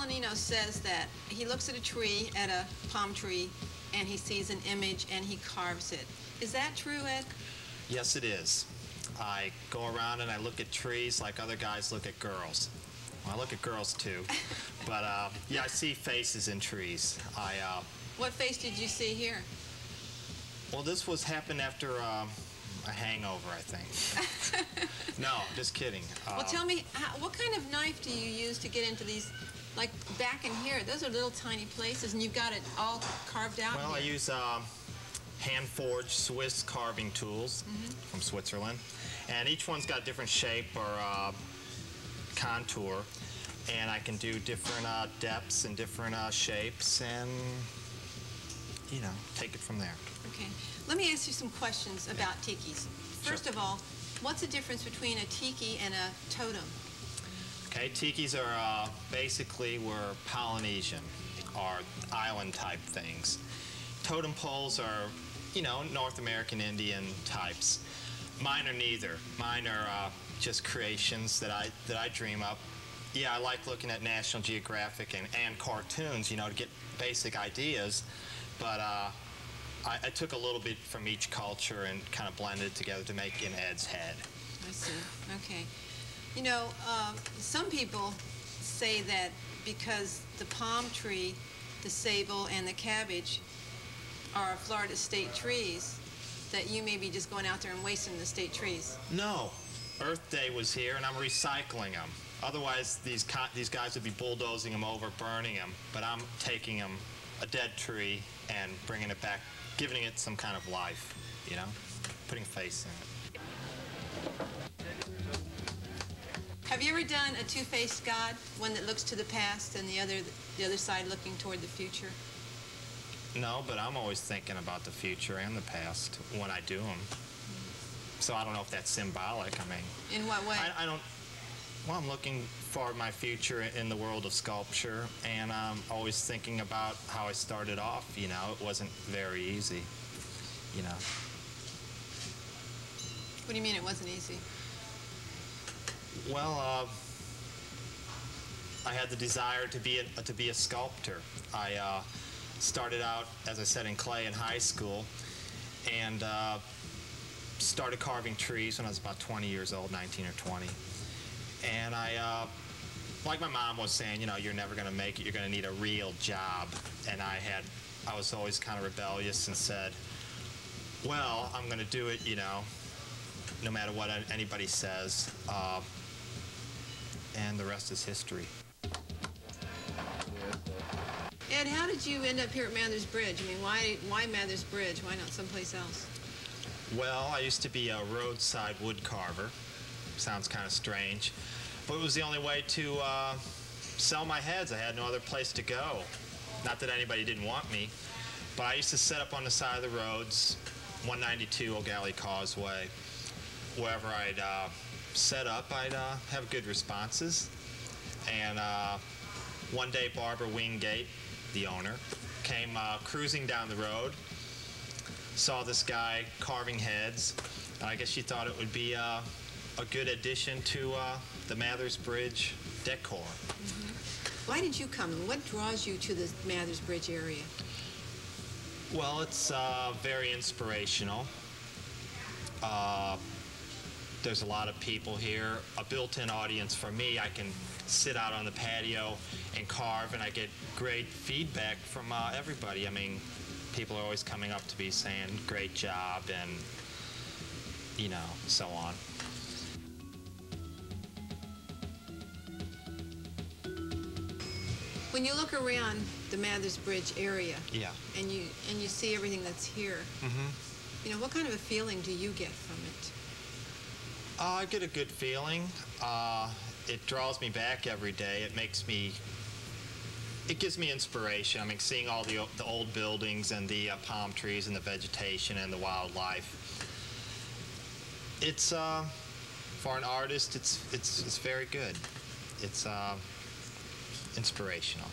Palanino says that he looks at a tree, at a palm tree, and he sees an image and he carves it. Is that true, Ed? Yes, it is. I go around and I look at trees like other guys look at girls. Well, I look at girls too, but yeah, I see faces in trees. What face did you see here? Well, this happened after a hangover, I think. No, just kidding. Well, tell me, what kind of knife do you use to get into these, like back in here? Those are little tiny places, and you've got it all carved out. Well, here. I use hand-forged Swiss carving tools from Switzerland, and each one's got a different shape or contour, and I can do different depths and different shapes, and you know, take it from there. Okay. Let me ask you some questions about tikis. First Sure. of all, what's the difference between a tiki and a totem? Okay, tikis are basically we're Polynesian, or island-type things. Totem poles are, you know, North American Indian types. Mine are neither. Mine are just creations that I dream up. Yeah, I like looking at National Geographic and cartoons, you know, to get basic ideas, but I took a little bit from each culture and kind of blended it together to make in Ed's head. I see. Okay. You know, some people say that because the palm tree, the sable, and the cabbage are Florida state trees, that you may be just going out there and wasting the state trees. No. Earth Day was here, and I'm recycling them. Otherwise, these guys would be bulldozing them over, burning them. But I'm taking them, a dead tree, and bringing it back, giving it some kind of life, you know, putting face in it. Have you ever done a two-faced God, one that looks to the past and the other side looking toward the future? No, but I'm always thinking about the future and the past when I do them. So I don't know if that's symbolic. I mean, In what way? I don't. Well, I'm looking for my future in the world of sculpture, and I'm always thinking about how I started off. You know, it wasn't very easy. You know. What do you mean it wasn't easy? Well, I had the desire to be a sculptor. I started out, as I said, in clay in high school, and started carving trees when I was about 20 years old, 19 or 20. And like my mom was saying, you know, you're never going to make it. You're going to need a real job. And I was always kind of rebellious and said, well, I'm going to do it, you know, no matter what anybody says. And the rest is history. Ed, how did you end up here at Mathers Bridge? I mean, why Mathers Bridge? Why not someplace else? Well, I used to be a roadside wood carver. Sounds kind of strange. But it was the only way to sell my heads. I had no other place to go. Not that anybody didn't want me, but I used to set up on the side of the roads, 192 O'Galley Causeway. Wherever I'd set up, I'd have good responses. And one day, Barbara Wingate, the owner, came cruising down the road, saw this guy carving heads, and I guess she thought it would be a good addition to the Mathers Bridge decor. Mm-hmm. Why did you come? What draws you to the Mathers Bridge area? Well, it's very inspirational. There's a lot of people here, a built-in audience for me. I can sit out on the patio and carve, and I get great feedback from everybody. I mean, people are always coming up to me saying, great job, and, you know, so on. When you look around the Mathers Bridge area, yeah, and you see everything that's here, you know, what kind of a feeling do you get from it? I get a good feeling. It draws me back every day. It gives me inspiration. I mean, seeing all the old buildings and the palm trees and the vegetation and the wildlife. It's for an artist, it's very good. It's inspirational.